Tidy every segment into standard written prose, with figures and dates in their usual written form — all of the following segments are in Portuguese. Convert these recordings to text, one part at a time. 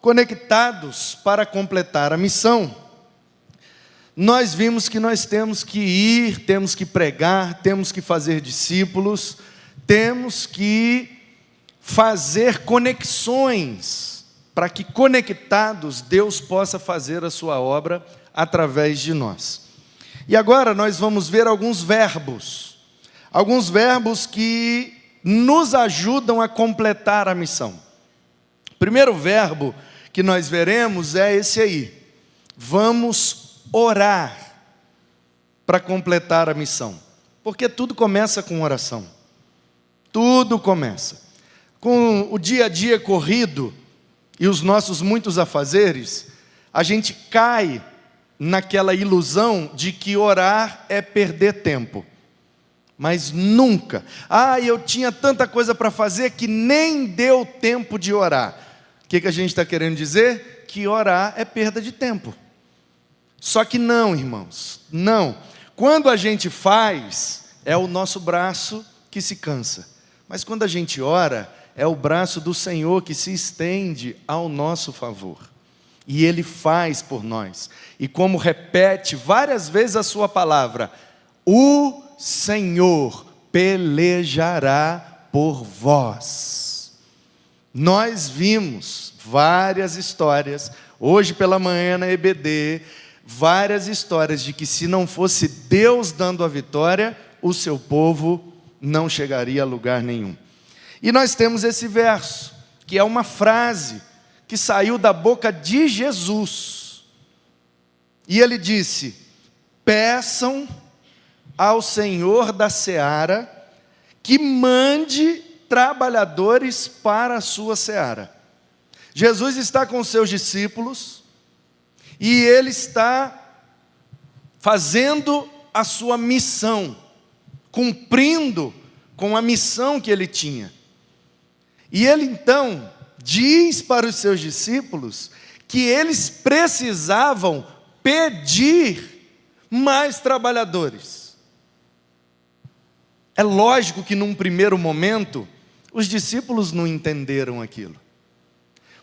conectados para completar a missão, nós vimos que nós temos que ir, temos que pregar, temos que fazer discípulos, temos que fazer conexões, para que conectados Deus possa fazer a sua obra através de nós. E agora nós vamos ver alguns verbos que nos ajudam a completar a missão. O primeiro verbo que nós veremos é esse aí: vamos orar para completar a missão, porque tudo começa com oração, tudo começa. Com o dia a dia corrido e os nossos muitos afazeres, a gente cai naquela ilusão de que orar é perder tempo. Mas nunca. Eu tinha tanta coisa para fazer que nem deu tempo de orar. O que a gente está querendo dizer? Que orar é perda de tempo. Só que não, irmãos, não. Quando a gente faz, é o nosso braço que se cansa. Mas quando a gente ora, é o braço do Senhor que se estende ao nosso favor. E Ele faz por nós. E como repete várias vezes a sua palavra, o Senhor pelejará por vós. Nós vimos várias histórias, hoje pela manhã na EBD, várias histórias de que se não fosse Deus dando a vitória, o seu povo não chegaria a lugar nenhum. E nós temos esse verso, que é uma frase que saiu da boca de Jesus. E ele disse: peçam ao Senhor da seara que mande trabalhadores para a sua seara. Jesus está com os seus discípulos e ele está fazendo a sua missão, cumprindo com a missão que ele tinha. E ele então diz para os seus discípulos que eles precisavam pedir mais trabalhadores. É lógico que num primeiro momento os discípulos não entenderam aquilo,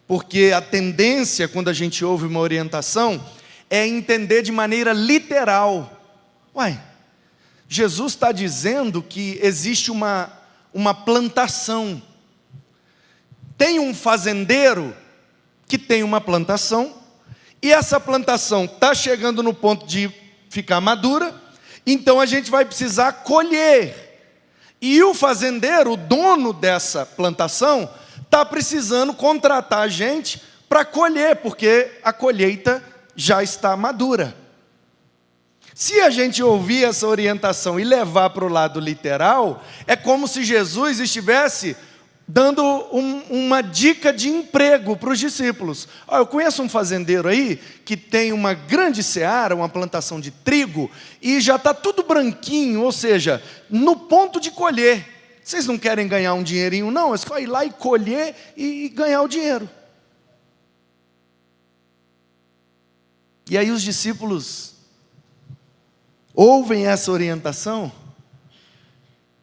porque a tendência quando a gente ouve uma orientação é entender de maneira literal. Jesus está dizendo que existe uma plantação. Tem um fazendeiro que tem uma plantação, e essa plantação está chegando no ponto de ficar madura, então a gente vai precisar colher. E o fazendeiro, o dono dessa plantação, está precisando contratar a gente para colher, porque a colheita já está madura. Se a gente ouvir essa orientação e levar para o lado literal, é como se Jesus estivesse dando uma dica de emprego para os discípulos. Eu conheço um fazendeiro aí que tem uma grande seara, uma plantação de trigo, e já está tudo branquinho, ou seja, no ponto de colher. Vocês não querem ganhar um dinheirinho, não? É só ir lá e colher e ganhar o dinheiro. E aí os discípulos ouvem essa orientação,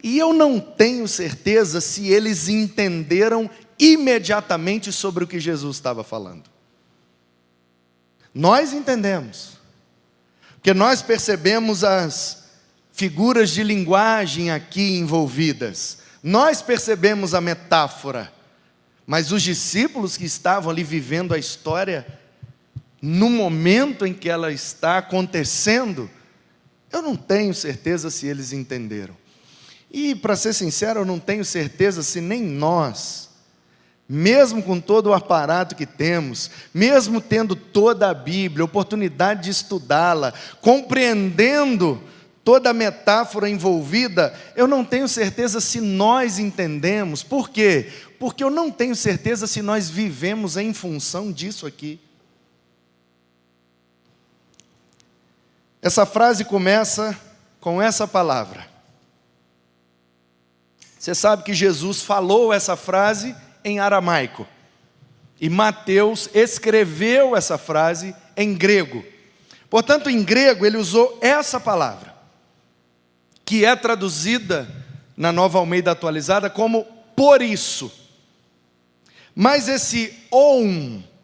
e eu não tenho certeza se eles entenderam imediatamente sobre o que Jesus estava falando. Nós entendemos, porque nós percebemos as figuras de linguagem aqui envolvidas, nós percebemos a metáfora, mas os discípulos que estavam ali vivendo a história, no momento em que ela está acontecendo, eu não tenho certeza se eles entenderam. E, para ser sincero, eu não tenho certeza se nem nós, mesmo com todo o aparato que temos, mesmo tendo toda a Bíblia, oportunidade de estudá-la, compreendendo toda a metáfora envolvida, eu não tenho certeza se nós entendemos. Por quê? Porque eu não tenho certeza se nós vivemos em função disso aqui. Essa frase começa com essa palavra. Você sabe que Jesus falou essa frase em aramaico, e Mateus escreveu essa frase em grego. Portanto, em grego ele usou essa palavra, que é traduzida na Nova Almeida Atualizada como por isso. Mas esse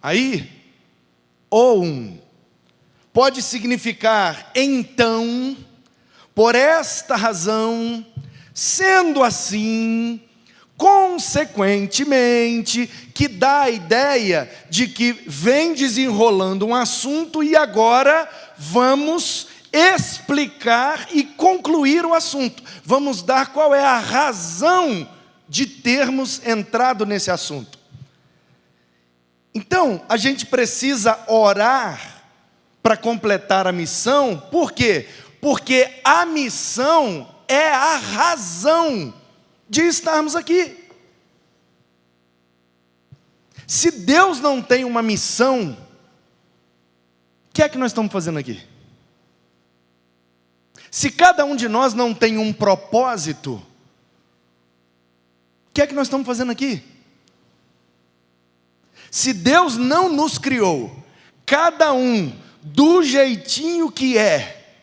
Aí, pode significar então, por esta razão, sendo assim, consequentemente, que dá a ideia de que vem desenrolando um assunto e agora vamos explicar e concluir o assunto. Vamos dar qual é a razão de termos entrado nesse assunto. Então, a gente precisa orar para completar a missão. Por quê? Porque a missão é a razão de estarmos aqui. Se Deus não tem uma missão, o que é que nós estamos fazendo aqui? Se cada um de nós não tem um propósito, o que é que nós estamos fazendo aqui? Se Deus não nos criou, cada um do jeitinho que é,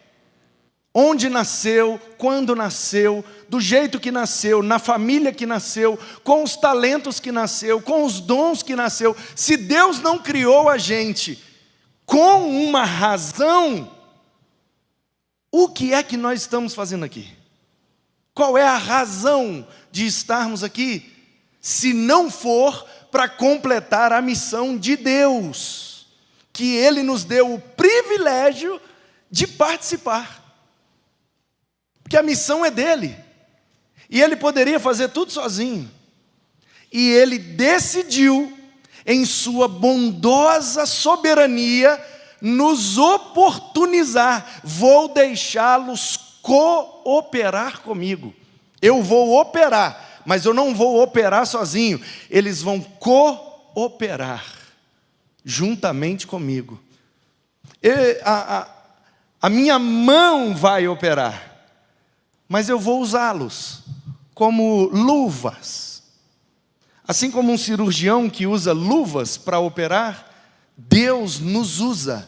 onde nasceu, quando nasceu, do jeito que nasceu, na família que nasceu, com os talentos que nasceu, com os dons que nasceu, se Deus não criou a gente com uma razão, o que é que nós estamos fazendo aqui? Qual é a razão de estarmos aqui, se não for para completar a missão de Deus, que Ele nos deu o privilégio de participar? Porque a missão é dele, e Ele poderia fazer tudo sozinho, e Ele decidiu, em sua bondosa soberania, nos oportunizar. Vou deixá-los cooperar comigo. Eu vou operar, mas eu não vou operar sozinho. Eles vão cooperar juntamente comigo. A minha mão vai operar, mas eu vou usá-los como luvas. Assim como um cirurgião que usa luvas para operar, Deus nos usa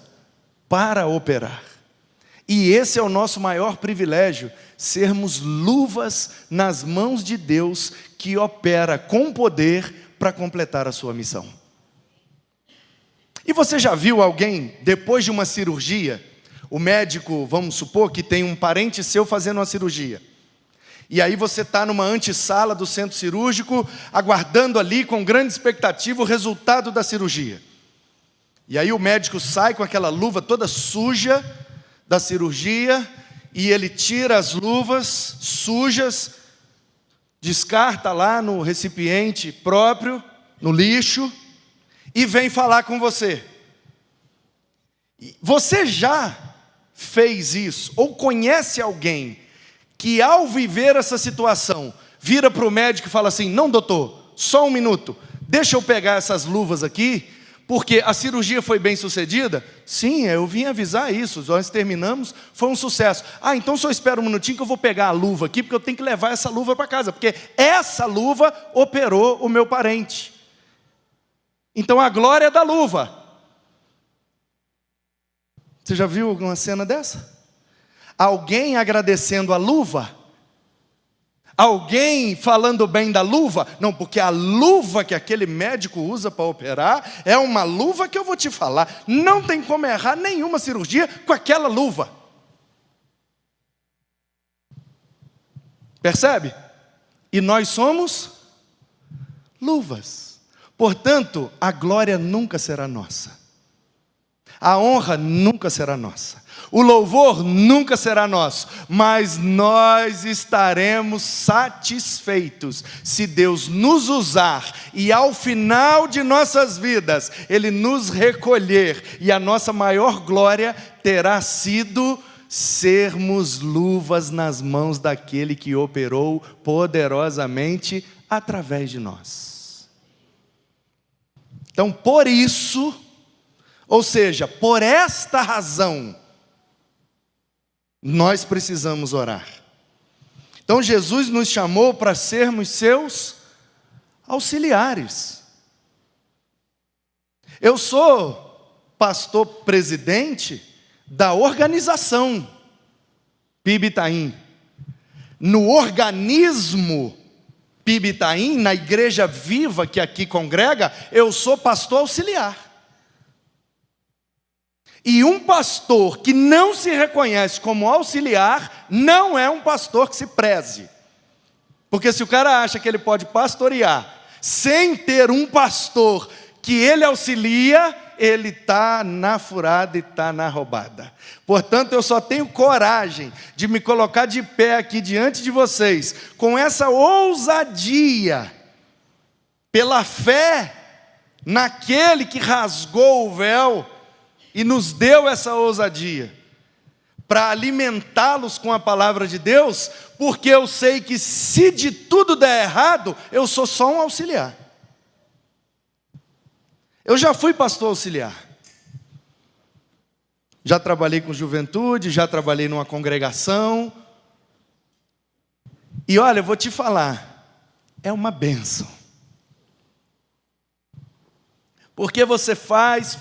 para operar. E esse é o nosso maior privilégio, sermos luvas nas mãos de Deus, que opera com poder para completar a sua missão. E você já viu alguém, depois de uma cirurgia, o médico, vamos supor que tem um parente seu fazendo uma cirurgia, e aí você está numa antessala do centro cirúrgico, aguardando ali com grande expectativa o resultado da cirurgia. E aí o médico sai com aquela luva toda suja da cirurgia, e ele tira as luvas sujas, descarta lá no recipiente próprio, no lixo, e vem falar com você. Você já fez isso, ou conhece alguém que, ao viver essa situação, vira para o médico e fala assim: não, doutor, só um minuto, deixa eu pegar essas luvas aqui, porque a cirurgia foi bem sucedida? Sim, eu vim avisar isso, nós terminamos, foi um sucesso. Ah, então só espera um minutinho que eu vou pegar a luva aqui, porque eu tenho que levar essa luva para casa, porque essa luva operou o meu parente. Então a glória é da luva. Você já viu alguma cena dessa? Alguém agradecendo a luva? Alguém falando bem da luva? Não, porque a luva que aquele médico usa para operar é uma luva que eu vou te falar, não tem como errar nenhuma cirurgia com aquela luva. Percebe? E nós somos luvas. Portanto, a glória nunca será nossa. A honra nunca será nossa. O louvor nunca será nosso, mas nós estaremos satisfeitos se Deus nos usar e ao final de nossas vidas Ele nos recolher, e a nossa maior glória terá sido sermos luvas nas mãos daquele que operou poderosamente através de nós. Então, por isso, ou seja, por esta razão, nós precisamos orar. Então Jesus nos chamou para sermos seus auxiliares. Eu sou pastor presidente da organização PIB Itaim. No organismo PIB Itaim, na igreja viva que aqui congrega, eu sou pastor auxiliar. E um pastor que não se reconhece como auxiliar, não é um pastor que se preze. Porque se o cara acha que ele pode pastorear, sem ter um pastor que ele auxilia, ele está na furada e está na roubada. Portanto, eu só tenho coragem de me colocar de pé aqui diante de vocês, com essa ousadia, pela fé naquele que rasgou o véu e nos deu essa ousadia, para alimentá-los com a palavra de Deus, porque eu sei que se de tudo der errado, eu sou só um auxiliar. Eu já fui pastor auxiliar. Já trabalhei com juventude, já trabalhei numa congregação. E olha, eu vou te falar, é uma bênção. Porque você faz,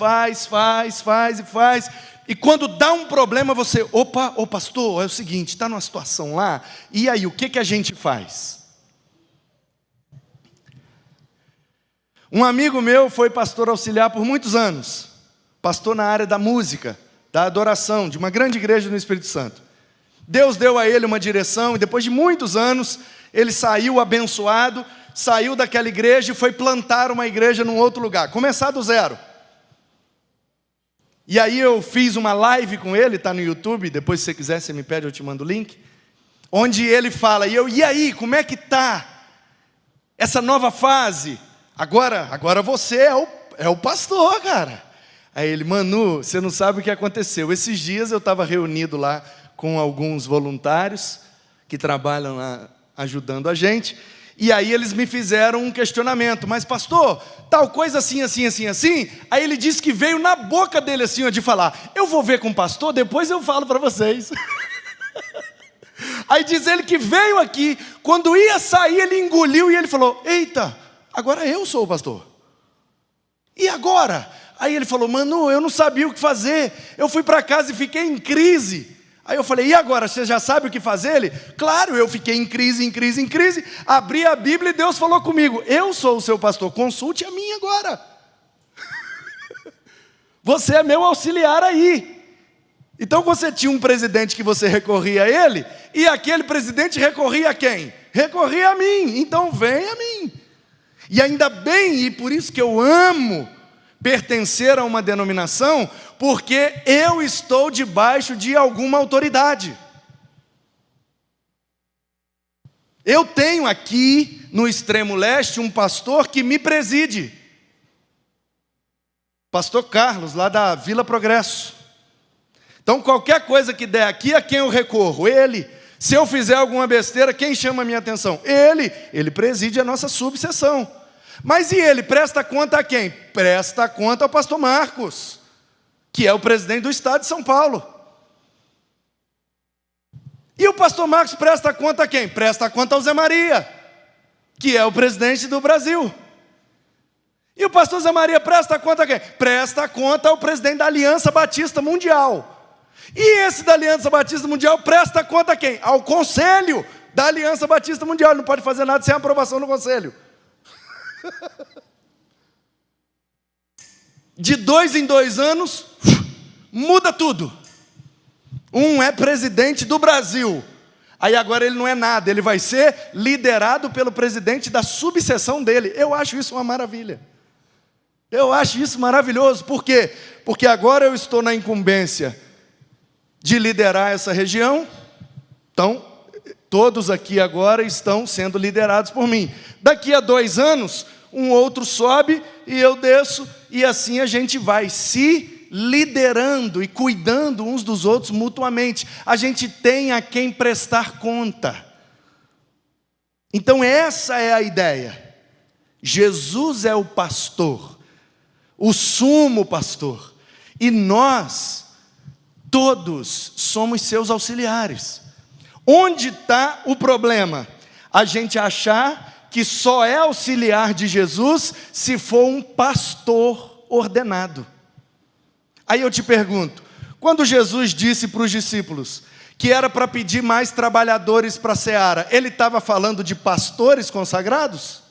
e quando dá um problema você, ô pastor, é o seguinte, está numa situação lá, e aí, o que a gente faz? Um amigo meu foi pastor auxiliar por muitos anos, pastor na área da música, da adoração, de uma grande igreja no Espírito Santo. Deus deu a ele uma direção, e depois de muitos anos, ele saiu abençoado, saiu daquela igreja e foi plantar uma igreja num outro lugar, começar do zero. E aí eu fiz uma live com ele, está no YouTube, depois se você quiser, você me pede, eu te mando o link, onde ele fala, e aí, como é que está essa nova fase? Agora você é o pastor, cara. Aí ele, Manu, você não sabe o que aconteceu. Esses dias eu estava reunido lá com alguns voluntários que trabalham lá ajudando a gente, e aí eles me fizeram um questionamento, mas pastor, tal coisa assim. Aí ele disse que veio na boca dele assim, de falar, eu vou ver com o pastor, depois eu falo para vocês. Aí diz ele que veio aqui, quando ia sair ele engoliu e ele falou, eita, agora eu sou o pastor. E agora? Aí ele falou, Manu, eu não sabia o que fazer, eu fui para casa e fiquei em crise. Aí eu falei, e agora, você já sabe o que fazer? Ele, claro, eu fiquei em crise, abri a Bíblia e Deus falou comigo, eu sou o seu pastor, consulte a mim agora. Você é meu auxiliar aí. Então você tinha um presidente que você recorria a ele, e aquele presidente recorria a quem? Recorria a mim, então vem a mim. E ainda bem, e por isso que eu amo pertencer a uma denominação, porque eu estou debaixo de alguma autoridade. Eu tenho aqui no extremo leste um pastor que me preside. Pastor Carlos, lá da Vila Progresso. Então qualquer coisa que der aqui, a quem eu recorro? Ele. Se eu fizer alguma besteira, quem chama a minha atenção? Ele preside a nossa subseção. Mas e ele presta conta a quem? Presta conta ao pastor Marcos, que é o presidente do estado de São Paulo. E o pastor Marcos presta conta a quem? Presta conta ao Zé Maria, que é o presidente do Brasil. E o pastor Zé Maria presta conta a quem? Presta conta ao presidente da Aliança Batista Mundial. E esse da Aliança Batista Mundial presta conta a quem? Ao conselho da Aliança Batista Mundial. Ele não pode fazer nada sem aprovação do conselho. De 2 em 2 anos, muda tudo. Um é presidente do Brasil, aí agora ele não é nada, ele vai ser liderado pelo presidente da subseção dele. Eu acho isso uma maravilha. Eu acho isso maravilhoso. Por quê? Porque agora eu estou na incumbência de liderar essa região. Então, todos aqui agora estão sendo liderados por mim. Daqui a 2 anos, um outro sobe e eu desço, e assim a gente vai se liderando e cuidando uns dos outros mutuamente. A gente tem a quem prestar conta. Então essa é a ideia. Jesus é o pastor, o sumo pastor, e nós todos somos seus auxiliares. Onde está o problema? A gente achar que só é auxiliar de Jesus se for um pastor ordenado. Aí eu te pergunto, quando Jesus disse para os discípulos que era para pedir mais trabalhadores para a seara, ele estava falando de pastores consagrados?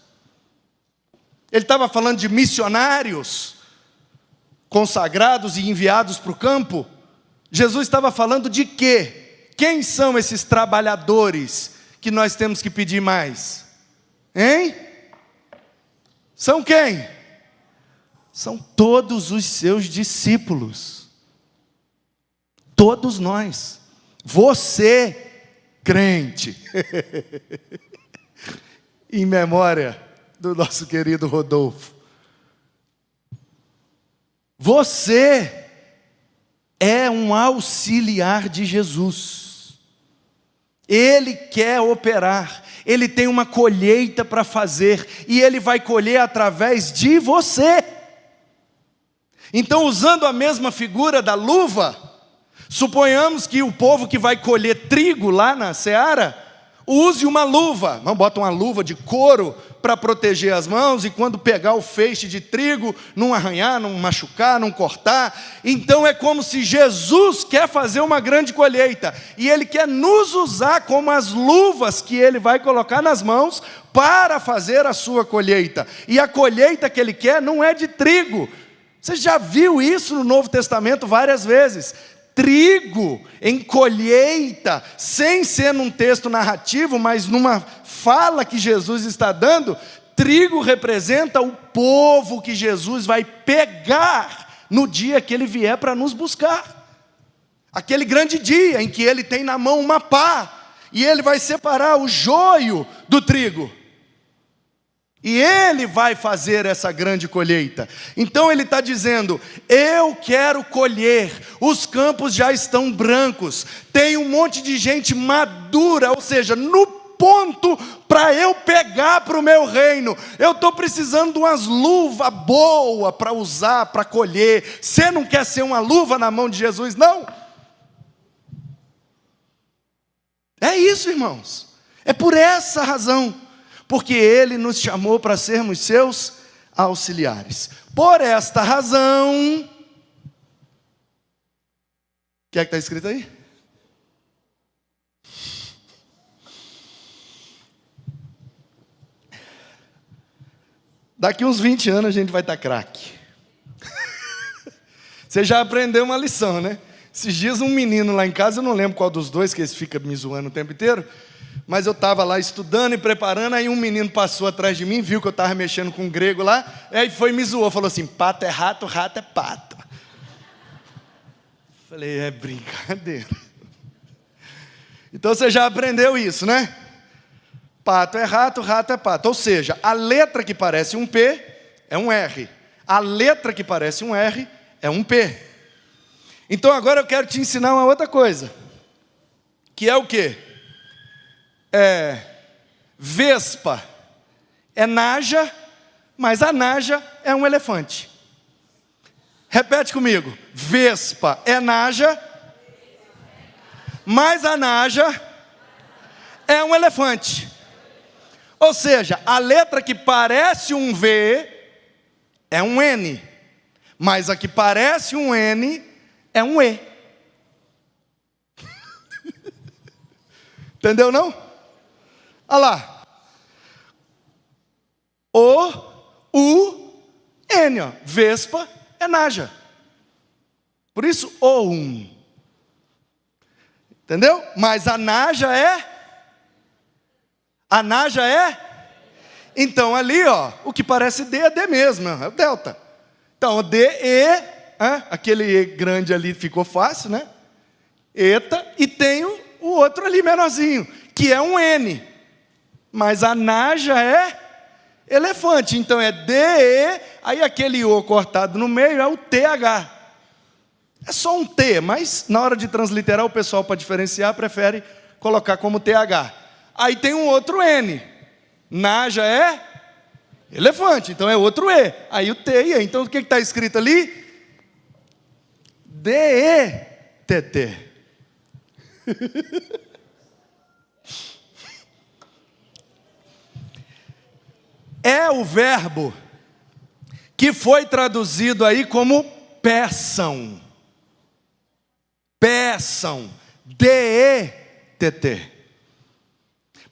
Ele estava falando de missionários? consagrados e enviados para o campo, Jesus estava falando de quê? Quem são esses trabalhadores que nós temos que pedir mais? Hein? São quem? São todos os seus discípulos. Todos nós. Você, crente. Em memória do nosso querido Rodolfo. Você é um auxiliar de Jesus. Ele quer operar. Ele tem uma colheita para fazer. E Ele vai colher através de você. Então, usando a mesma figura da luva, suponhamos que o povo que vai colher trigo lá na seara, use uma luva. Vamos botar uma luva de couro para proteger as mãos, e quando pegar o feixe de trigo, não arranhar, não machucar, não cortar. Então é como se Jesus quer fazer uma grande colheita, e Ele quer nos usar como as luvas que Ele vai colocar nas mãos, para fazer a sua colheita. E a colheita que Ele quer não é de trigo. Você já viu isso no Novo Testamento várias vezes. Trigo em colheita, sem ser num texto narrativo, mas numa fala que Jesus está dando. Trigo representa o povo que Jesus vai pegar no dia que Ele vier para nos buscar. Aquele grande dia em que Ele tem na mão uma pá, e Ele vai separar o joio do trigo. E Ele vai fazer essa grande colheita. Então Ele está dizendo: eu quero colher, os campos já estão brancos, tem um monte de gente madura, ou seja, no ponto para eu pegar para o meu reino. Eu estou precisando de umas luvas boas para usar, para colher. Você não quer ser uma luva na mão de Jesus, não? É isso, irmãos. É por essa razão. Porque Ele nos chamou para sermos seus auxiliares. Por esta razão... O que é que está escrito aí? Daqui uns 20 anos a gente vai estar craque. Você já aprendeu uma lição, né? Esses dias um menino lá em casa, eu não lembro qual dos dois, que eles ficam me zoando o tempo inteiro, mas eu estava lá estudando e preparando, aí um menino passou atrás de mim, viu que eu estava mexendo com o grego lá, aí foi e me zoou, falou assim: pato é rato, rato é pato. Falei: é brincadeira. Então você já aprendeu isso, né? Pato é rato, rato é pato. Ou seja, a letra que parece um P é um R. A letra que parece um R é um P. Então agora eu quero te ensinar uma outra coisa. Que é o quê? Vespa é naja, mas a naja é um elefante. Repete comigo. Vespa é naja, mas a naja é um elefante. Ou seja, a letra que parece um V é um N, mas a que parece um N é um E. Entendeu, não? Olha lá. O, U, N, ó. Vespa é naja. Por isso, o Entendeu? Mas a naja é? A naja é? Então ali, ó, o que parece D é D mesmo, é o delta. Então, D, E, aquele E grande ali ficou fácil, né? Eta, e tem o outro ali menorzinho, que é um N. Mas a naja é elefante, então é D, E, aí aquele O cortado no meio é o TH. É só um T, mas na hora de transliterar o pessoal, para diferenciar, prefere colocar como TH. Aí tem um outro N. Naja é elefante, então é outro E. Aí o T e E. Então o que está escrito ali? D-E-T-T. É o verbo que foi traduzido aí como peçam. Peçam. D-E-T-T.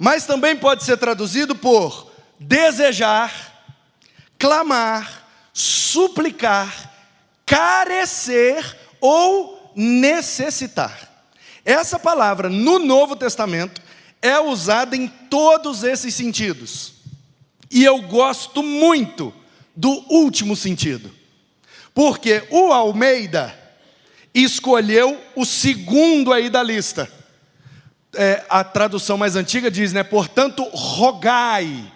Mas também pode ser traduzido por desejar, clamar, suplicar, carecer ou necessitar. Essa palavra no Novo Testamento é usada em todos esses sentidos. E eu gosto muito do último sentido, porque o Almeida escolheu o segundo aí da lista. A tradução mais antiga diz, portanto, rogai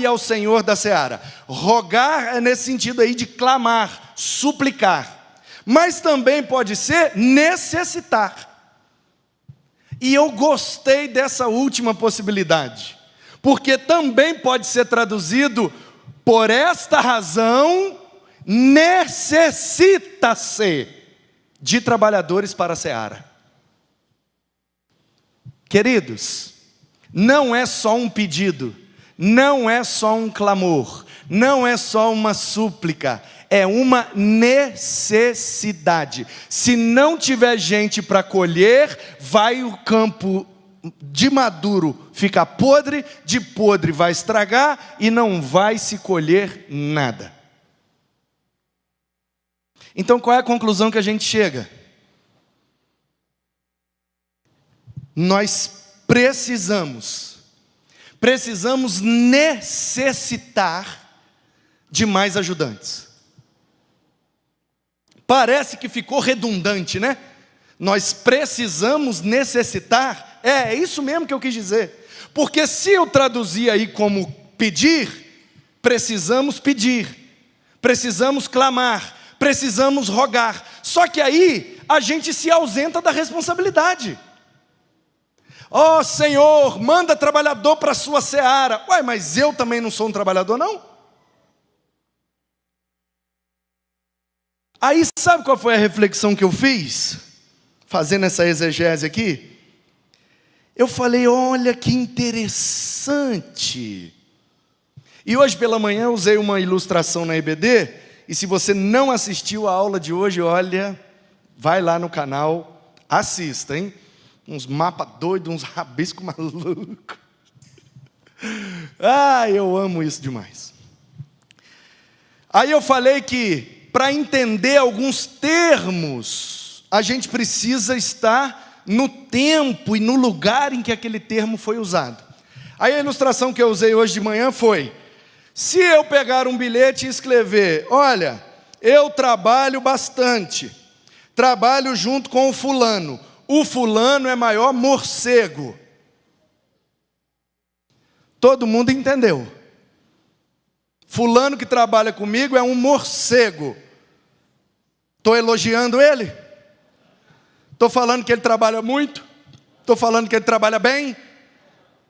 ao Senhor da seara. Rogar é nesse sentido aí de clamar, suplicar. Mas também pode ser necessitar. E eu gostei dessa última possibilidade, porque também pode ser traduzido, por esta razão, necessita-se de trabalhadores para a seara. Queridos, não é só um pedido, não é só um clamor, não é só uma súplica, é uma necessidade. Se não tiver gente para colher, vai o campo de maduro ficar podre, de podre vai estragar e não vai se colher nada. Então qual é a conclusão que a gente chega? Nós precisamos necessitar de mais ajudantes. Parece que ficou redundante, né? Nós precisamos necessitar, é isso mesmo que eu quis dizer. Porque se eu traduzir aí como pedir, precisamos clamar, precisamos rogar. Só que aí a gente se ausenta da responsabilidade. Ó Senhor, manda trabalhador para a sua seara. Ué, mas eu também não sou um trabalhador, não? Aí sabe qual foi a reflexão que eu fiz? Fazendo essa exegese aqui. Eu falei, olha que interessante. E hoje pela manhã eu usei uma ilustração na EBD. E se você não assistiu a aula de hoje, olha, vai lá no canal, assista, hein? Uns mapas doidos, uns rabiscos malucos. Eu amo isso demais. Aí eu falei que para entender alguns termos, a gente precisa estar no tempo e no lugar em que aquele termo foi usado. Aí a ilustração que eu usei hoje de manhã foi: se eu pegar um bilhete e escrever, olha, eu trabalho bastante, trabalho junto com o fulano é maior morcego. Todo mundo entendeu. Fulano que trabalha comigo é um morcego. Estou elogiando ele? Estou falando que ele trabalha muito? Estou falando que ele trabalha bem?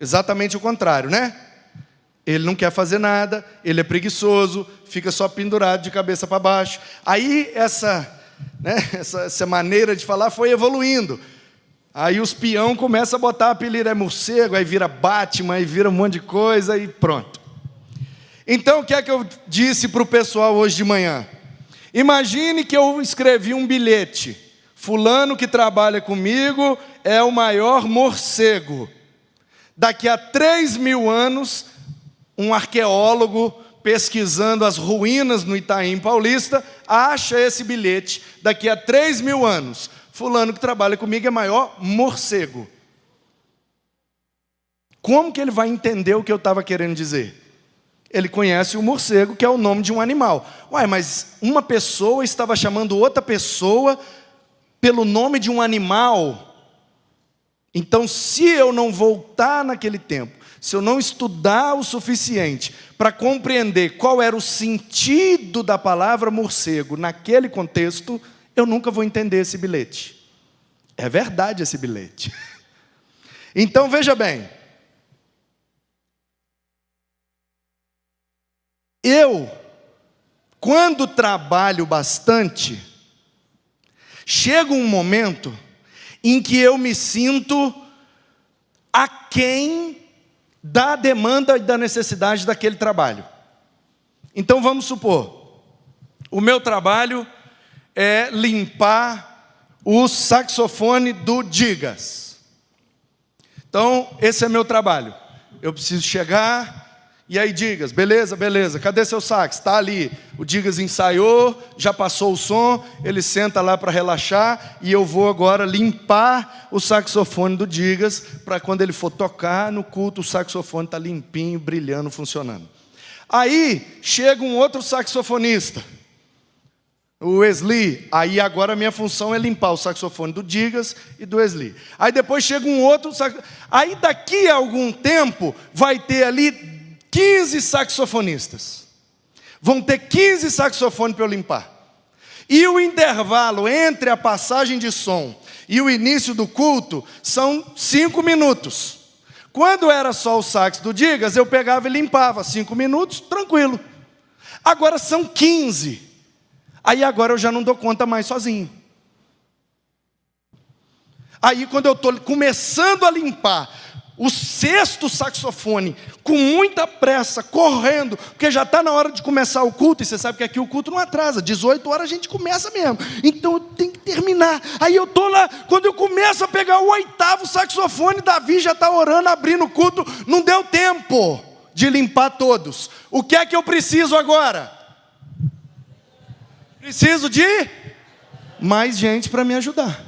Exatamente o contrário, né? Ele não quer fazer nada, ele é preguiçoso, fica só pendurado de cabeça para baixo. Aí essa maneira de falar foi evoluindo. Aí os peão começam a botar apelido, é morcego, aí vira Batman, aí vira um monte de coisa e pronto. Então o que é que eu disse para o pessoal hoje de manhã? Imagine que eu escrevi um bilhete: fulano que trabalha comigo é o maior morcego. Daqui a 3.000 anos, um arqueólogo pesquisando as ruínas no Itaim Paulista acha esse bilhete. Daqui a 3.000 anos, fulano que trabalha comigo é maior morcego. Como que ele vai entender o que eu estava querendo dizer? Ele conhece o morcego, que é o nome de um animal. Ué, mas uma pessoa estava chamando outra pessoa pelo nome de um animal. Então, se eu não voltar naquele tempo, se eu não estudar o suficiente para compreender qual era o sentido da palavra morcego naquele contexto, eu nunca vou entender esse bilhete. É verdade esse bilhete. Então, veja bem. Eu, quando trabalho bastante, chega um momento em que eu me sinto aquém da demanda e da necessidade daquele trabalho. Então vamos supor, o meu trabalho é limpar o saxofone do Digas. Então esse é meu trabalho. Eu preciso chegar E aí, Digas, beleza, beleza, cadê seu sax? Está ali. O Digas ensaiou, já passou o som, ele senta lá para relaxar, e eu vou agora limpar o saxofone do Digas, para quando ele for tocar no culto, o saxofone está limpinho, brilhando, funcionando. Aí, chega um outro saxofonista, o Wesley. Aí agora a minha função é limpar o saxofone do Digas e do Wesley. Aí depois chega um outro aí daqui a algum tempo vai ter ali 15 saxofonistas. Vão ter 15 saxofones para eu limpar. E o intervalo entre a passagem de som e o início do culto são 5 minutos. Quando era só o sax do Digas, eu pegava e limpava 5 minutos, tranquilo. Agora são 15. Aí agora eu já não dou conta mais sozinho. Aí quando eu estou começando a limpar o sexto saxofone, com muita pressa, correndo, porque já está na hora de começar o culto, e você sabe que aqui o culto não atrasa, 18 horas a gente começa mesmo, então eu tenho que terminar. Aí eu estou lá, quando eu começo a pegar o oitavo saxofone, Davi já está orando, abrindo o culto, não deu tempo de limpar todos. O que é que eu preciso agora? Preciso de mais gente para me ajudar.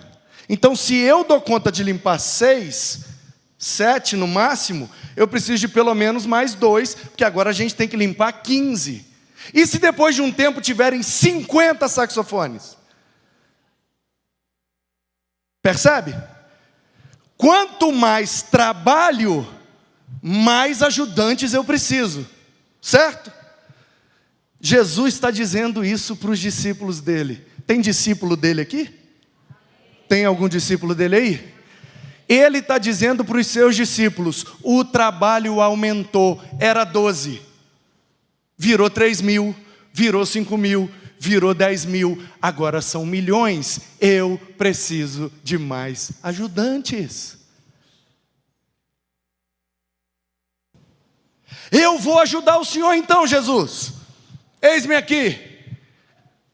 Então se eu dou conta de limpar 6, 7 no máximo, eu preciso de pelo menos mais 2, porque agora a gente tem que limpar 15. E se depois de um tempo tiverem 50 saxofones? Percebe? Quanto mais trabalho, mais ajudantes eu preciso. Certo? Jesus está dizendo isso para os discípulos dele. Tem discípulo dele aqui? Tem algum discípulo dele aí? Ele está dizendo para os seus discípulos, o trabalho aumentou, era 12, virou 3.000, virou 5.000, virou 10.000, agora são milhões, eu preciso de mais ajudantes. Eu vou ajudar o Senhor então, Jesus, eis-me aqui,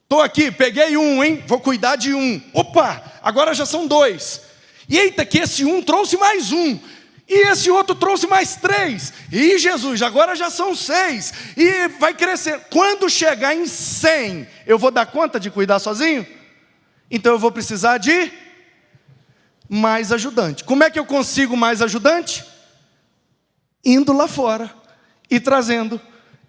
estou aqui, peguei um, hein? Vou cuidar de um, opa, agora já são 2, e eita que esse um trouxe mais um, e esse outro trouxe mais 3, e Jesus, agora já são 6, e vai crescer. Quando chegar em 100, eu vou dar conta de cuidar sozinho? Então eu vou precisar de mais ajudante. Como é que eu consigo mais ajudante? Indo lá fora, e trazendo,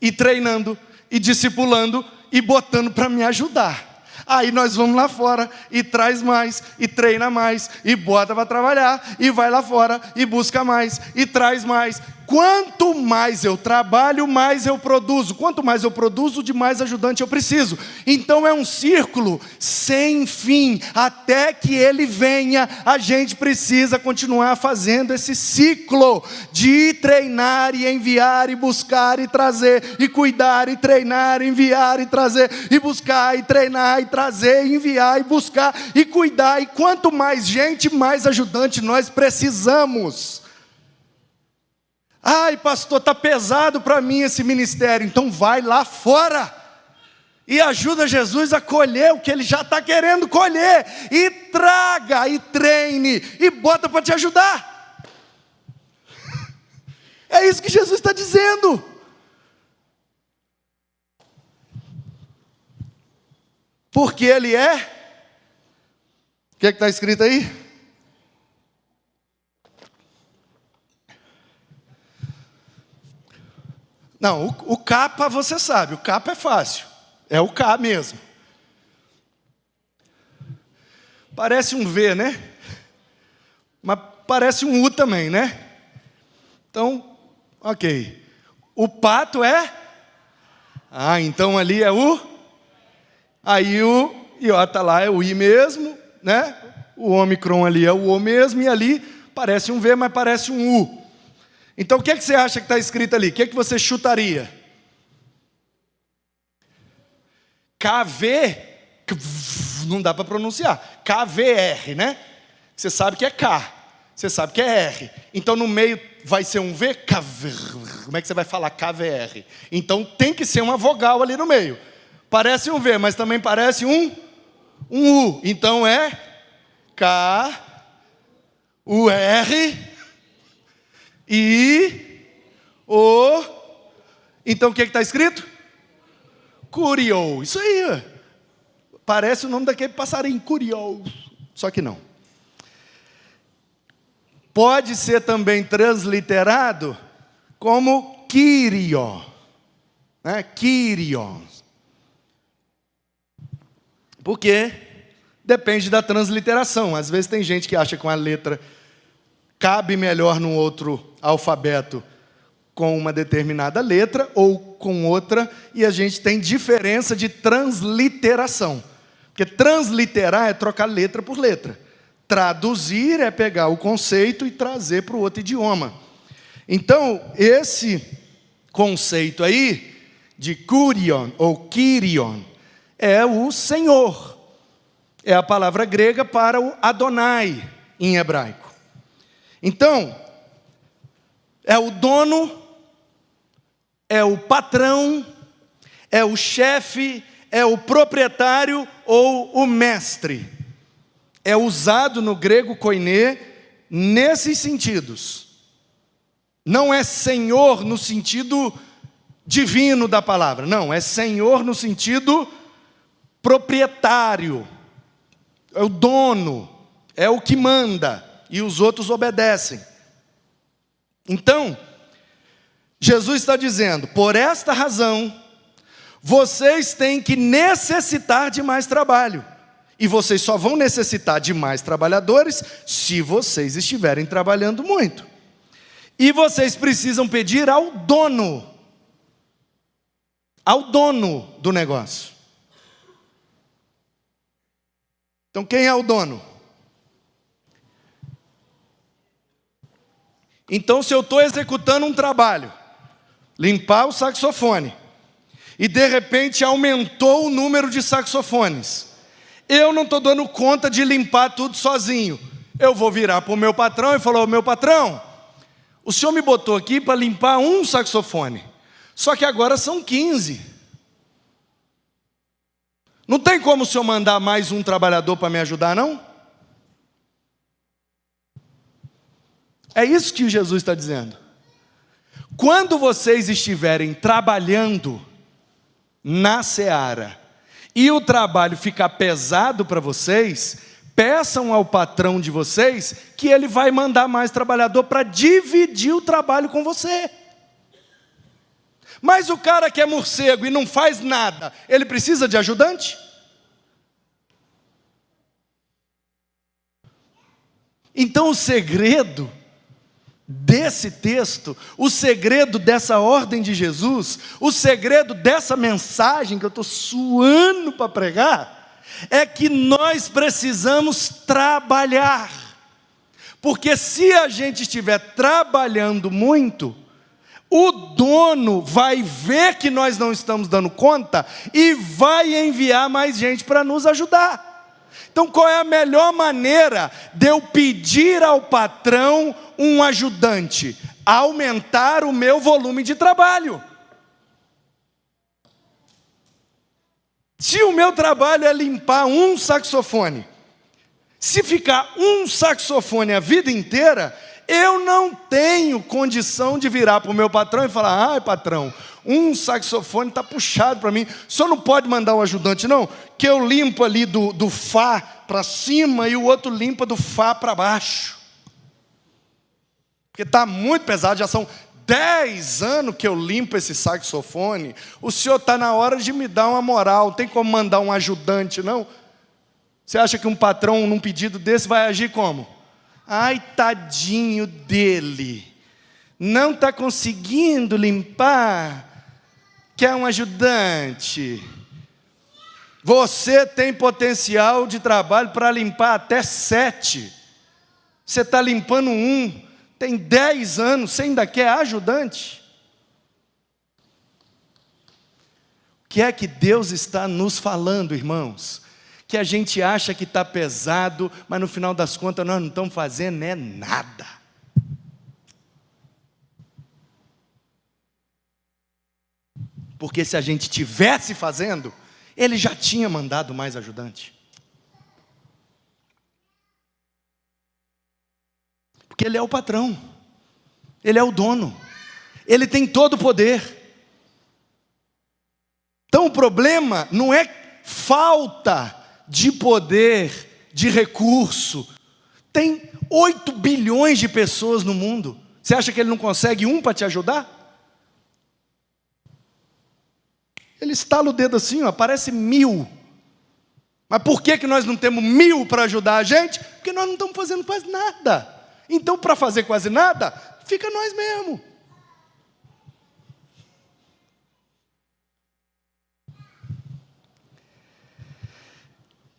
e treinando, e discipulando, e botando para me ajudar. Aí nós vamos lá fora, e traz mais, e treina mais, e bota para trabalhar, e vai lá fora, e busca mais, e traz mais. Quanto mais eu trabalho, mais eu produzo. Quanto mais eu produzo, de mais ajudante eu preciso. Então é um círculo sem fim. Até que ele venha, a gente precisa continuar fazendo esse ciclo de treinar e enviar e buscar e trazer e cuidar e treinar, enviar e trazer e buscar e treinar e trazer, enviar e buscar e cuidar. E quanto mais gente, mais ajudante nós precisamos. Ai, pastor, está pesado para mim esse ministério. Então vai lá fora e ajuda Jesus a colher o que ele já está querendo colher. E traga, e treine, e bota para te ajudar. É isso que Jesus está dizendo. Porque ele é... O que está escrito aí? Não, o capa você sabe, o capa é fácil, é o K mesmo. Parece um V, né? Mas parece um U também, né? Então, ok. O pato é? Ah, então ali é o? Aí o iota lá é o I mesmo, né? O ômicron ali é o O mesmo, e ali parece um V, mas parece um U. Então o que é que você acha que está escrito ali? O que é que você chutaria? KV, não dá para pronunciar. KVR, né? Você sabe que é K, você sabe que é R. Então no meio vai ser um V, KV. Como é que você vai falar KVR? Então tem que ser uma vogal ali no meio. Parece um V, mas também parece um U. Então é K, U, R, I, O, Então o que está escrito? Curiou. Isso aí, ó. Parece o nome daquele passarinho, curiou. Só que não. Pode ser também transliterado como Kyrio, né? Kyrios. Porque depende da transliteração. Às vezes tem gente que acha que uma letra cabe melhor num outro alfabeto com uma determinada letra ou com outra, e a gente tem diferença de transliteração. Porque transliterar é trocar letra por letra. Traduzir é pegar o conceito e trazer para o outro idioma. Então, esse conceito aí, de Kurion ou Kyrion, é o Senhor. É a palavra grega para o Adonai, em hebraico. Então, é o dono, é o patrão, é o chefe, é o proprietário ou o mestre. É usado no grego koiné nesses sentidos. Não é senhor no sentido divino da palavra. Não, é senhor no sentido proprietário. É o dono, é o que manda, e os outros obedecem. Então, Jesus está dizendo, por esta razão, vocês têm que necessitar de mais trabalho. E vocês só vão necessitar de mais trabalhadores se vocês estiverem trabalhando muito. E vocês precisam pedir ao dono do negócio. Então quem é o dono? Então se eu estou executando um trabalho, limpar o saxofone, e de repente aumentou o número de saxofones, eu não estou dando conta de limpar tudo sozinho. Eu vou virar para o meu patrão e falar, meu patrão, o senhor me botou aqui para limpar um saxofone, só que agora são 15. Não tem como o senhor mandar mais um trabalhador para me ajudar, não? É isso que Jesus está dizendo. Quando vocês estiverem trabalhando na seara, e o trabalho ficar pesado para vocês, peçam ao patrão de vocês que ele vai mandar mais trabalhador para dividir o trabalho com você. Mas o cara que é morcego e não faz nada, ele precisa de ajudante? Então o segredo desse texto, o segredo dessa ordem de Jesus, o segredo dessa mensagem que eu estou suando para pregar, é que nós precisamos trabalhar. Porque se a gente estiver trabalhando muito, o dono vai ver que nós não estamos dando conta e vai enviar mais gente para nos ajudar. Então qual é a melhor maneira de eu pedir ao patrão um ajudante? Aumentar o meu volume de trabalho. Se o meu trabalho é limpar um saxofone, se ficar um saxofone a vida inteira, eu não tenho condição de virar para o meu patrão e falar, ai patrão, um saxofone está puxado para mim, o senhor não pode mandar um ajudante não? Que eu limpo ali do Fá para cima e o outro limpa do Fá para baixo. Porque está muito pesado, já são 10 anos que eu limpo esse saxofone, o senhor está na hora de me dar uma moral, não tem como mandar um ajudante não? Você acha que um patrão num pedido desse vai agir como? Ai, tadinho dele, não está conseguindo limpar, quer um ajudante. Você tem potencial de trabalho para limpar até 7. Você está limpando um, tem 10 anos, você ainda quer ajudante? O que é que Deus está nos falando, irmãos? Que a gente acha que está pesado, mas no final das contas nós não estamos fazendo nada. Porque se a gente tivesse fazendo, Ele já tinha mandado mais ajudante. Porque Ele é o patrão, Ele é o dono, Ele tem todo o poder. Então o problema não é falta de poder, de recurso. Tem 8 bilhões de pessoas no mundo. Você acha que ele não consegue um para te ajudar? Ele estala o dedo assim, ó, aparece 1000. Mas por que nós não temos 1000 para ajudar a gente? Porque nós não estamos fazendo quase nada. Então, para fazer quase nada, fica nós mesmos.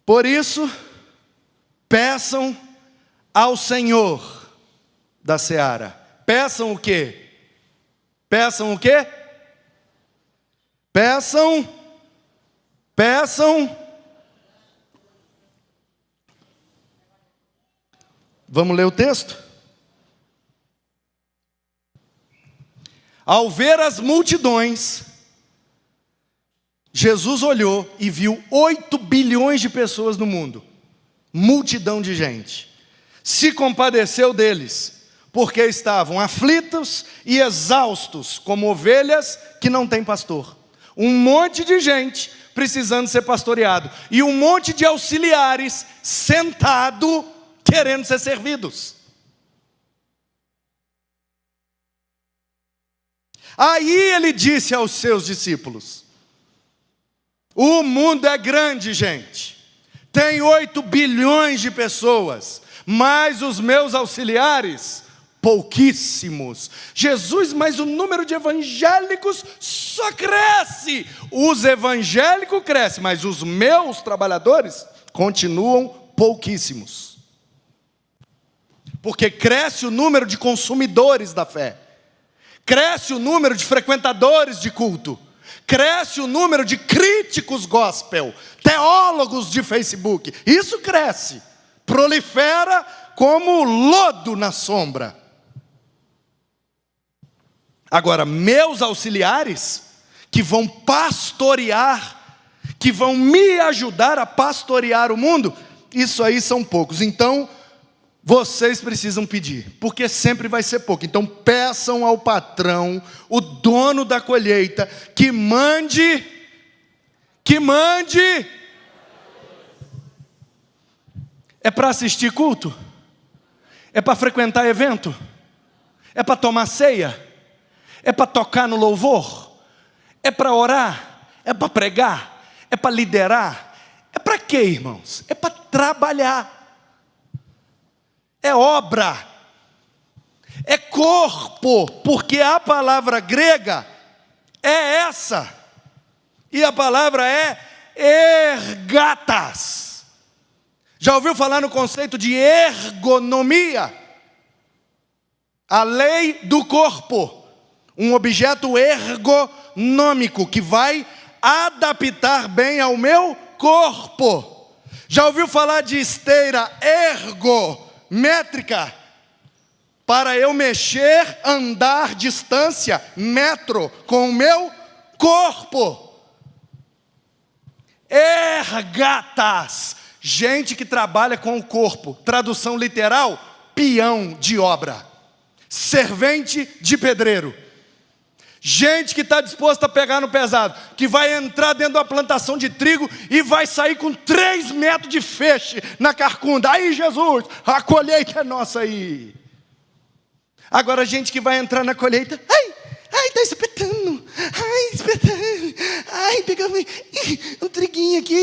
Por isso, peçam ao Senhor da seara. Peçam o quê? Peçam o quê? Peçam. Vamos ler o texto? Ao ver as multidões, Jesus olhou e viu 8 bilhões de pessoas no mundo. Multidão de gente. Se compadeceu deles, porque estavam aflitos e exaustos, como ovelhas que não têm pastor. Um monte de gente precisando ser pastoreado. E um monte de auxiliares sentado, querendo ser servidos. Aí ele disse aos seus discípulos: o mundo é grande, gente. Tem 8 bilhões de pessoas, mas os meus auxiliares, pouquíssimos. Jesus, mas o número de evangélicos só cresce. Os evangélicos crescem, mas os meus trabalhadores continuam pouquíssimos. Porque cresce o número de consumidores da fé. Cresce o número de frequentadores de culto. Cresce o número de críticos gospel, teólogos de Facebook. Isso cresce, prolifera como lodo na sombra. Agora, meus auxiliares, que vão pastorear, que vão me ajudar a pastorear o mundo, isso aí são poucos. Então, vocês precisam pedir, porque sempre vai ser pouco. Então peçam ao patrão, o dono da colheita, que mande. É para assistir culto? É para frequentar evento? É para tomar ceia? É para tocar no louvor? É para orar? É para pregar? É para liderar? É para quê, irmãos? É para trabalhar. É obra, é corpo, porque a palavra grega é essa, e a palavra é ergatas. Já ouviu falar no conceito de ergonomia? A lei do corpo, um objeto ergonômico que vai adaptar bem ao meu corpo. Já ouviu falar de esteira ergométrica? Para eu mexer, andar distância, metro, com o meu corpo. Ergatas, gente que trabalha com o corpo. Tradução literal, peão de obra, servente de pedreiro. Gente que está disposta a pegar no pesado, que vai entrar dentro de uma plantação de trigo e vai sair com 3 metros de feixe na carcunda. Aí, Jesus, a colheita é nossa aí. Agora, gente que vai entrar na colheita, está espetando, pegando um triguinho aqui,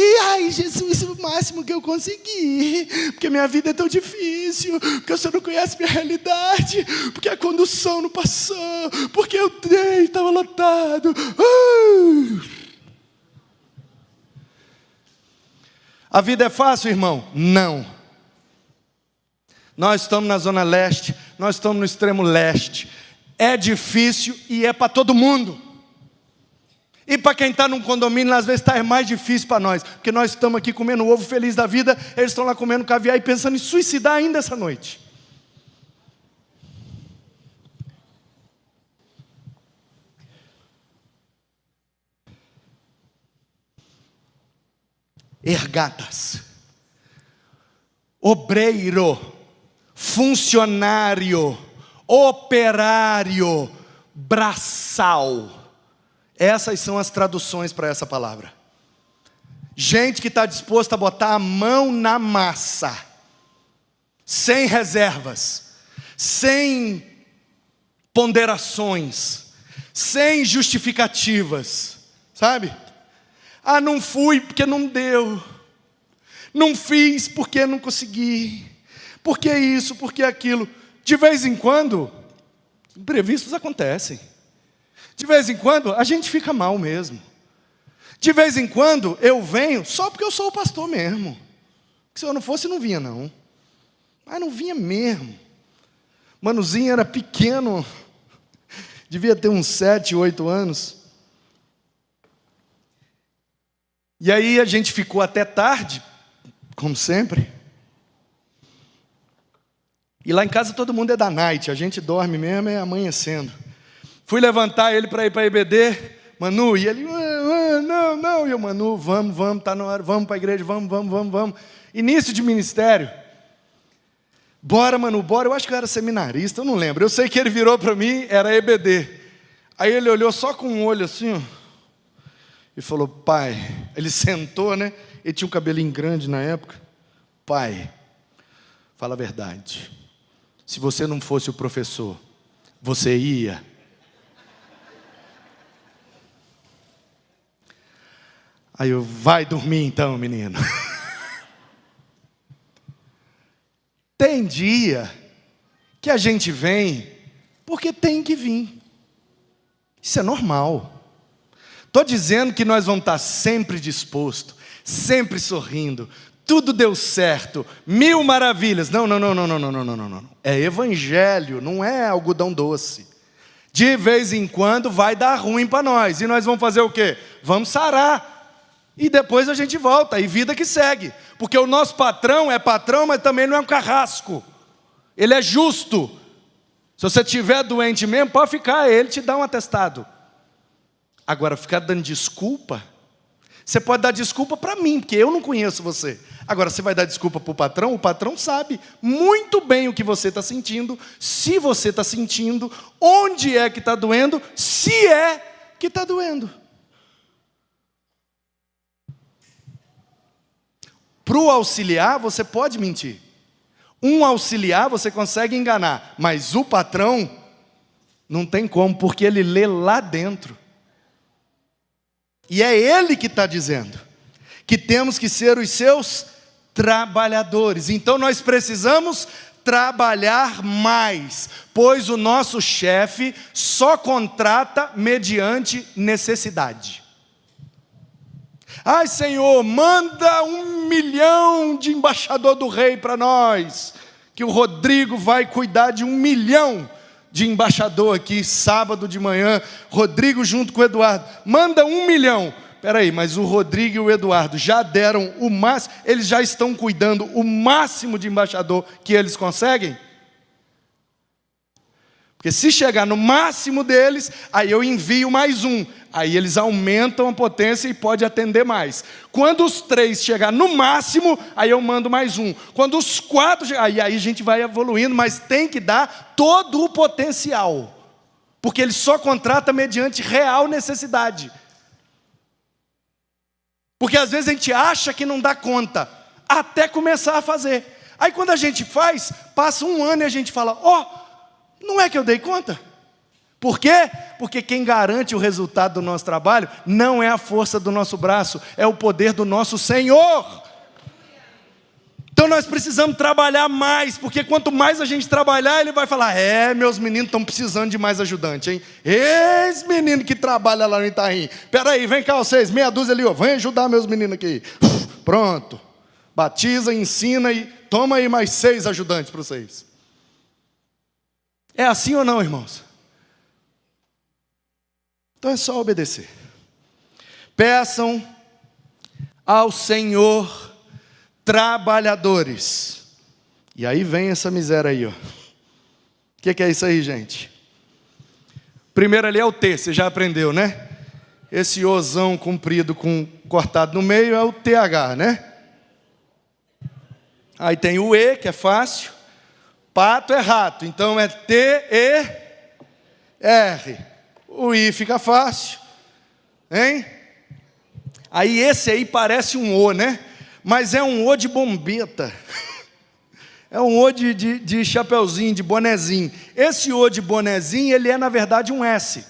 Jesus, o máximo que eu consegui, porque minha vida é tão difícil, porque o Senhor não conhece minha realidade, porque a condução não passou, porque o trem estava lotado. A vida é fácil, irmão? Não. Nós estamos na zona leste, nós estamos no extremo leste. É difícil e é para todo mundo. E para quem está num condomínio, às vezes está mais difícil para nós. Porque nós estamos aqui comendo ovo feliz da vida, eles estão lá comendo caviar e pensando em suicidar ainda essa noite. Ergatas, obreiro, funcionário, operário, braçal. Essas são as traduções para essa palavra. Gente que está disposta a botar a mão na massa, sem reservas, sem ponderações, sem justificativas, sabe? Ah, não fui porque não deu, não fiz porque não consegui, porque isso, porque aquilo. De vez em quando, imprevistos acontecem. De vez em quando, a gente fica mal mesmo. De vez em quando, eu venho só porque eu sou o pastor mesmo. Se eu não fosse, não vinha não. Mas não vinha mesmo. Manuzinho era pequeno, devia ter uns 7, 8 anos. E aí a gente ficou até tarde, como sempre. E lá em casa todo mundo é da night, a gente dorme mesmo é amanhecendo. Fui levantar ele para ir para a EBD, Manu, e ele, não, e eu, Manu, vamos, está na hora, vamos para a igreja, vamos. Início de ministério. Bora, Manu, bora. Eu acho que eu era seminarista, eu não lembro. Eu sei que ele virou para mim, era EBD. Aí ele olhou só com um olho assim, ó, e falou, pai. Ele sentou, né? Ele tinha um cabelinho grande na época. Pai, fala a verdade. Se você não fosse o professor, você ia? Aí eu, vai dormir então, menino. Tem dia que a gente vem porque tem que vir. Isso é normal. Estou dizendo que nós vamos estar sempre dispostos, sempre sorrindo. Tudo deu certo, 1000 maravilhas. Não. É evangelho, não é algodão doce. De vez em quando vai dar ruim para nós. E nós vamos fazer o quê? Vamos sarar. E depois a gente volta, e vida que segue. Porque o nosso patrão é patrão, mas também não é um carrasco. Ele é justo. Se você estiver doente mesmo, pode ficar, ele te dá um atestado. Agora, ficar dando desculpa, você pode dar desculpa para mim, porque eu não conheço você. Agora, você vai dar desculpa para o patrão sabe muito bem o que você está sentindo, se você está sentindo, onde é que está doendo, se é que está doendo. Para o auxiliar, você pode mentir. Um auxiliar você consegue enganar, mas o patrão não tem como, porque ele lê lá dentro. E é ele que está dizendo que temos que ser os seus trabalhadores. Então nós precisamos trabalhar mais, pois o nosso chefe só contrata mediante necessidade. Ai, Senhor, manda 1 milhão de embaixador do rei para nós, que o Rodrigo vai cuidar de 1 milhão de embaixador aqui, sábado de manhã, Rodrigo junto com o Eduardo, manda 1 milhão, peraí, mas o Rodrigo e o Eduardo já deram o máximo, eles já estão cuidando o máximo de embaixador que eles conseguem? Porque se chegar no máximo deles, aí eu envio mais um. Aí eles aumentam a potência e pode atender mais. Quando os 3 chegar no máximo, aí eu mando mais um. Quando os 4 chegar, aí a gente vai evoluindo, mas tem que dar todo o potencial. Porque ele só contrata mediante real necessidade. Porque às vezes a gente acha que não dá conta, até começar a fazer. Aí quando a gente faz, passa 1 ano e a gente fala, não é que eu dei conta? Por quê? Porque quem garante o resultado do nosso trabalho não é a força do nosso braço, é o poder do nosso Senhor. Então nós precisamos trabalhar mais, porque quanto mais a gente trabalhar, Ele vai falar, meus meninos estão precisando de mais ajudante, hein? Esse menino que trabalha lá no Itaim, peraí, vem cá vocês, meia dúzia ali, vem ajudar meus meninos aqui. Pronto, batiza, ensina e toma aí mais 6 ajudantes para vocês. É assim ou não, irmãos? Então é só obedecer. Peçam ao Senhor trabalhadores. E aí vem essa miséria aí, ó. O que é isso aí, gente? Primeiro ali é o T, você já aprendeu, né? Esse Ozão comprido cortado no meio é o TH, né? Aí tem o E, que é fácil. Pato é rato, então é T-E-R. O I fica fácil. Hein? Aí esse aí parece um O, né? Mas é um O de bombeta. É um O de chapeuzinho, de bonezinho. Esse O de bonezinho, ele é na verdade um S.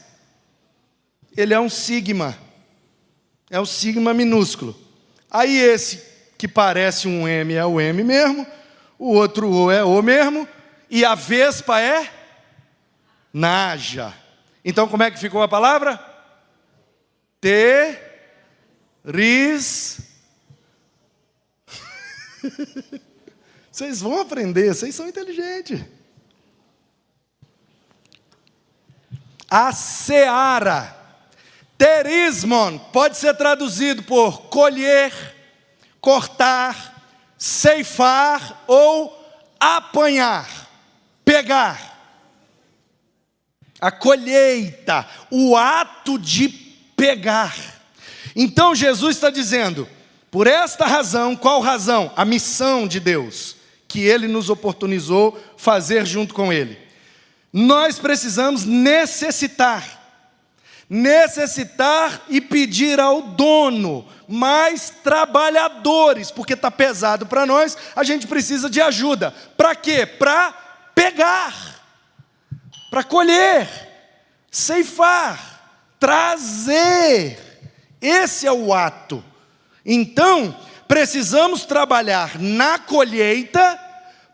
Ele é um sigma. É um sigma minúsculo. Aí esse que parece um M é o M mesmo. O outro O é O mesmo. E a vespa é Naja. Então como é que ficou a palavra? Vocês vão aprender, vocês são inteligentes. A seara, terismon, pode ser traduzido por colher, cortar, ceifar ou apanhar, pegar. A colheita, o ato de pegar. Então Jesus está dizendo, por esta razão, qual razão? A missão de Deus, que Ele nos oportunizou fazer junto com Ele. Nós precisamos necessitar e pedir ao dono mais trabalhadores, porque está pesado para nós, a gente precisa de ajuda. Para quê? Para pegar, para colher, ceifar, trazer. Esse é o ato. Então, precisamos trabalhar na colheita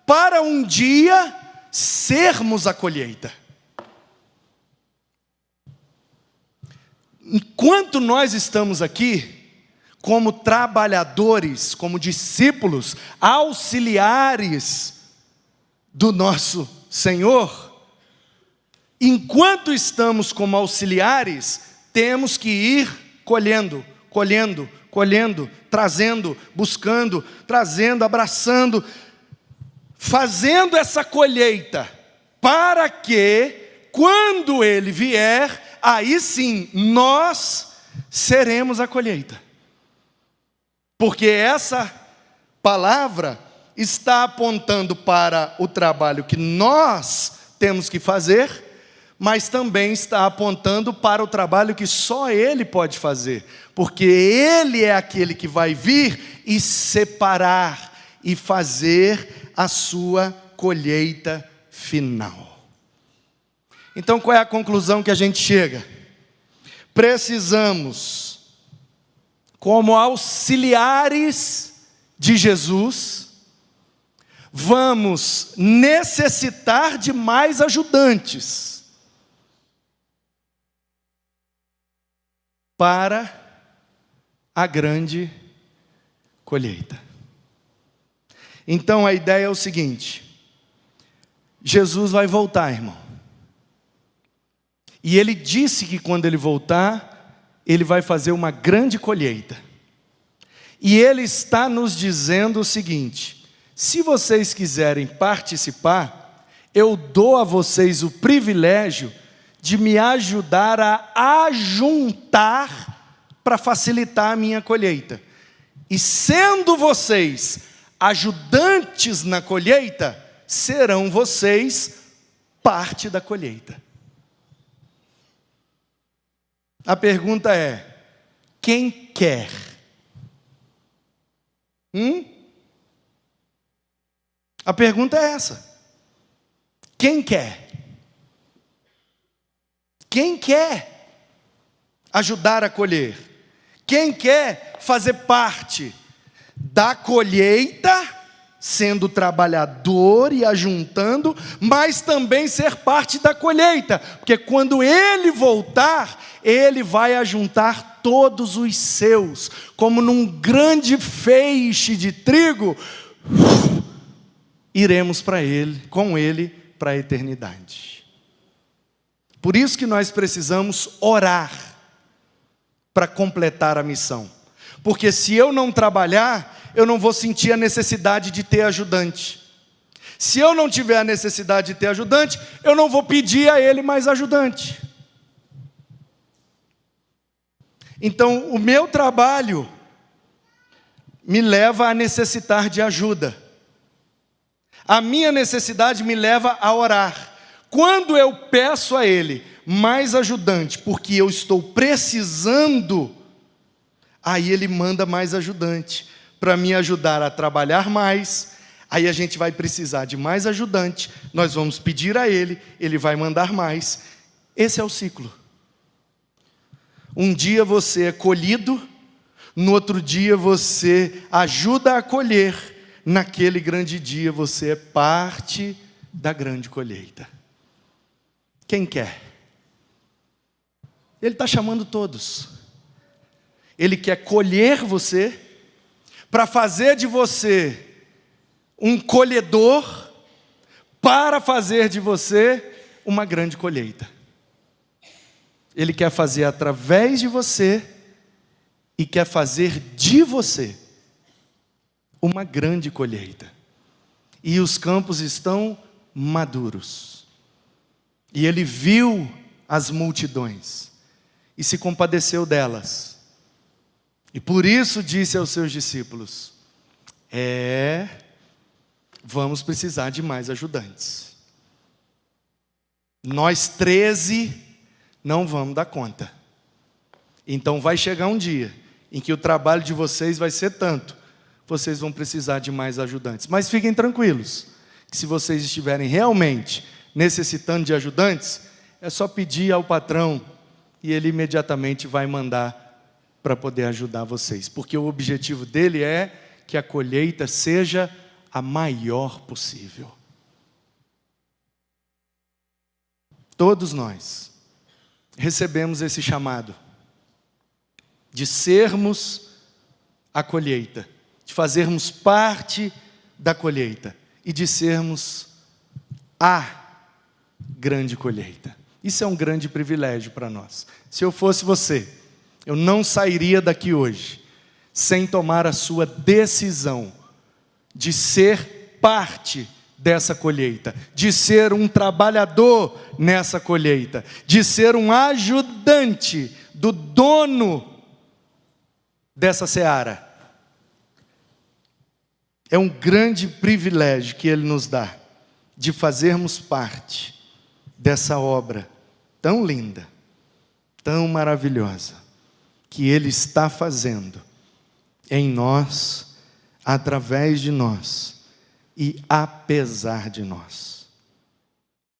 para um dia sermos a colheita. Enquanto nós estamos aqui, como trabalhadores, como discípulos, auxiliares do nosso Senhor, enquanto estamos como auxiliares, temos que ir colhendo, trazendo, buscando, trazendo, abraçando, fazendo essa colheita, para que, quando Ele vier, aí sim, nós seremos a colheita. Porque essa palavra está apontando para o trabalho que nós temos que fazer, mas também está apontando para o trabalho que só Ele pode fazer, porque Ele é aquele que vai vir e separar e fazer a sua colheita final. Então qual é a conclusão que a gente chega? Precisamos, como auxiliares de Jesus, vamos necessitar de mais ajudantes para a grande colheita. Então a ideia é o seguinte: Jesus vai voltar, irmão. E Ele disse que quando Ele voltar, Ele vai fazer uma grande colheita. E Ele está nos dizendo o seguinte: se vocês quiserem participar, eu dou a vocês o privilégio de me ajudar a ajuntar para facilitar a minha colheita. E sendo vocês ajudantes na colheita, serão vocês parte da colheita. A pergunta é: quem quer? A pergunta é essa: quem quer? Quem quer ajudar a colher? Quem quer fazer parte da colheita, sendo trabalhador e ajuntando, mas também ser parte da colheita? Porque quando Ele voltar, Ele vai ajuntar todos os seus, como num grande feixe de trigo, iremos para Ele, com Ele, para a eternidade. Por isso que nós precisamos orar para completar a missão. Porque se eu não trabalhar, eu não vou sentir a necessidade de ter ajudante. Se eu não tiver a necessidade de ter ajudante, eu não vou pedir a Ele mais ajudante. Então, o meu trabalho me leva a necessitar de ajuda. A minha necessidade me leva a orar. Quando eu peço a Ele mais ajudante, porque eu estou precisando, aí Ele manda mais ajudante, para me ajudar a trabalhar mais. Aí a gente vai precisar de mais ajudante, nós vamos pedir a Ele, Ele vai mandar mais. Esse é o ciclo. Um dia você é colhido, no outro dia você ajuda a colher, naquele grande dia você é parte da grande colheita. Quem quer? Ele está chamando todos. Ele quer colher você, para fazer de você um colhedor, para fazer de você uma grande colheita. Ele quer fazer através de você e quer fazer de você uma grande colheita. E os campos estão maduros. E Ele viu as multidões e se compadeceu delas. E por isso disse aos seus discípulos: vamos precisar de mais ajudantes. Nós 13 não vamos dar conta. Então vai chegar um dia em que o trabalho de vocês vai ser tanto, vocês vão precisar de mais ajudantes. Mas fiquem tranquilos, que se vocês estiverem realmente necessitando de ajudantes, é só pedir ao patrão e ele imediatamente vai mandar para poder ajudar vocês. Porque o objetivo dele é que a colheita seja a maior possível. Todos nós recebemos esse chamado de sermos a colheita, de fazermos parte da colheita e de sermos a grande colheita. Isso é um grande privilégio para nós. Se eu fosse você, eu não sairia daqui hoje sem tomar a sua decisão de ser parte dessa colheita, de ser um trabalhador nessa colheita, de ser um ajudante do dono dessa seara. É um grande privilégio que Ele nos dá, de fazermos parte dessa obra tão linda, tão maravilhosa, que Ele está fazendo em nós, através de nós e apesar de nós.